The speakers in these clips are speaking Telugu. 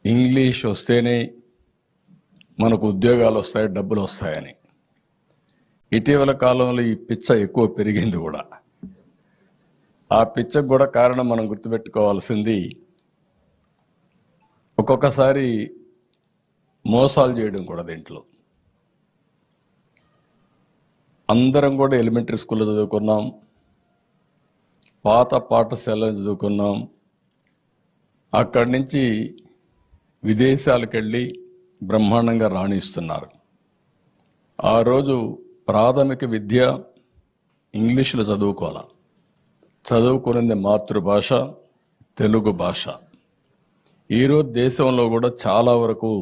ఇంగ్లీష్ వస్తేనే మనకు ఉద్యోగాలు వస్తాయి, డబ్బులు వస్తాయని. ఇటీవల కాలంలో ఈ పిచ్చ ఎక్కువ పెరిగింది కూడా. ఆ పిచ్చకు కూడా కారణం మనం గుర్తుపెట్టుకోవాల్సింది, ఒక్కొక్కసారి మోసాలు చేయడం కూడా. దీంట్లో అందరం కూడా ఎలిమెంటరీ స్కూల్లో చదువుకున్నాం, పాత పాఠశాలలో చదువుకున్నాం. అక్కడి నుంచి విదేశాలకు వెళ్ళి బ్రహ్మాండంగా రాణిస్తున్నారు. ఆ రోజు ప్రాథమిక విద్య ఇంగ్లీషులో చదువుకోవాలి. చదువుకునేది మాతృభాష తెలుగు భాష. ఈరోజు దేశంలో కూడా చాలా వరకు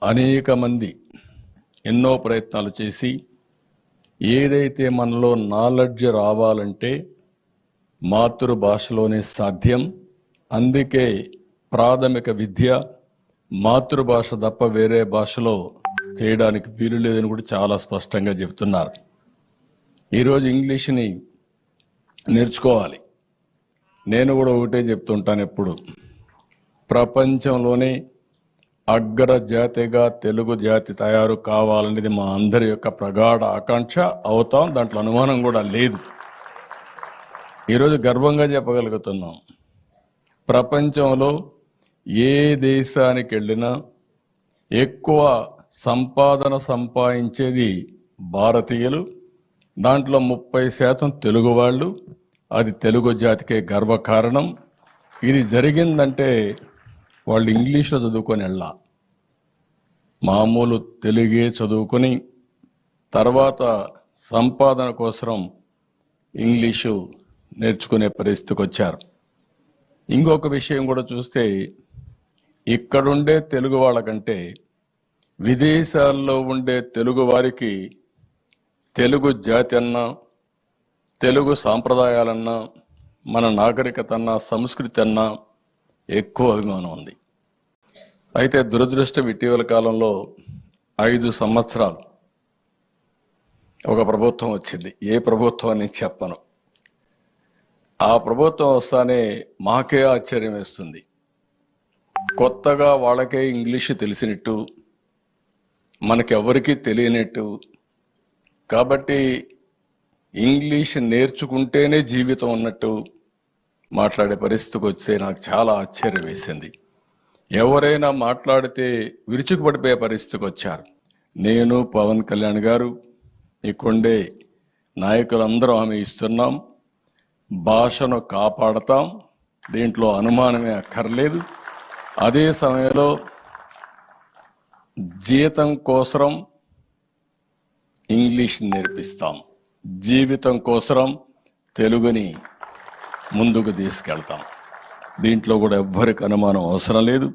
అనేక మంది ఎన్నో ప్రయత్నాలు చేసి ఏదైతే మనలో నాలెడ్జ్ రావాలంటే మాతృభాషలోనే సాధ్యం. అందుకే ప్రాథమిక విద్య మాతృభాష తప్ప వేరే భాషలో చేయడానికి వీలు లేదని కూడా చాలా స్పష్టంగా చెప్తున్నారు. ఈరోజు ఇంగ్లీష్ని నేర్చుకోవాలి. నేను కూడా ఒకటే చెప్తుంటాను ఎప్పుడు, ప్రపంచంలోనే అగ్ర జాతిగా తెలుగు జాతి తయారు కావాలనేది మా అందరి యొక్క ప్రగాఢ ఆకాంక్ష. అవుతాం, దాంట్లో అనుమానం కూడా లేదు. ఈరోజు గర్వంగా చెప్పగలుగుతున్నాం, ప్రపంచంలో ఏ దేశానికి వెళ్ళినా ఎక్కువ సంపాదన సంపాదించేది భారతీయులు. దాంట్లో 30% తెలుగు వాళ్ళు. అది తెలుగు జాతికే గర్వకారణం. ఇది జరిగిందంటే వాళ్ళు ఇంగ్లీష్లో చదువుకొని వెళ్ళా, మామూలు తెలుగే చదువుకొని తర్వాత సంపాదన కోసం ఇంగ్లీషు నేర్చుకునే పరిస్థితికి వచ్చారు. ఇంకొక విషయం కూడా చూస్తే, ఇక్కడుండే తెలుగు వాళ్ళకంటే విదేశాల్లో ఉండే తెలుగు వారికి తెలుగు జాతి అన్నా, తెలుగు సాంప్రదాయాలన్నా, మన నాగరికత అన్నా, సంస్కృతి అన్నా ఎక్కువ అభిమానం ఉంది. అయితే దురదృష్టం, ఇటీవల కాలంలో 5 సంవత్సరాలు ఒక ప్రభుత్వం వచ్చింది. ఏ ప్రభుత్వం అని చెప్పను. ఆ ప్రభుత్వం వస్తానే మాకే ఆశ్చర్యం వేస్తుంది. కొత్తగా వాళ్ళకే ఇంగ్లీష్ తెలిసినట్టు, మనకెవరికీ తెలియనట్టు. కాబట్టి ఇంగ్లీష్ నేర్చుకుంటేనే జీవితం ఉన్నట్టు మాట్లాడే పరిస్థితికి వస్తే నాకు చాలా ఆశ్చర్యం వేసింది. ఎవరైనా మాట్లాడితే విరుచుకుపడిపోయే పరిస్థితికి వచ్చారు. నేను, పవన్ కళ్యాణ్ గారు, ఇక్కడే నాయకులందరూ హామీ ఇస్తున్నాం, భాషను కాపాడతాం, దీంట్లో అనుమానమే అక్కర్లేదు. అదే సమయంలో జీతం కోసం ఇంగ్లీష్ నేర్పిస్తాం, జీవితం కోసం తెలుగుని ముందుకు తీసుకెళ్తాం. దీంట్లో కూడా ఎవ్వరికి అనుమానం అవసరం లేదు.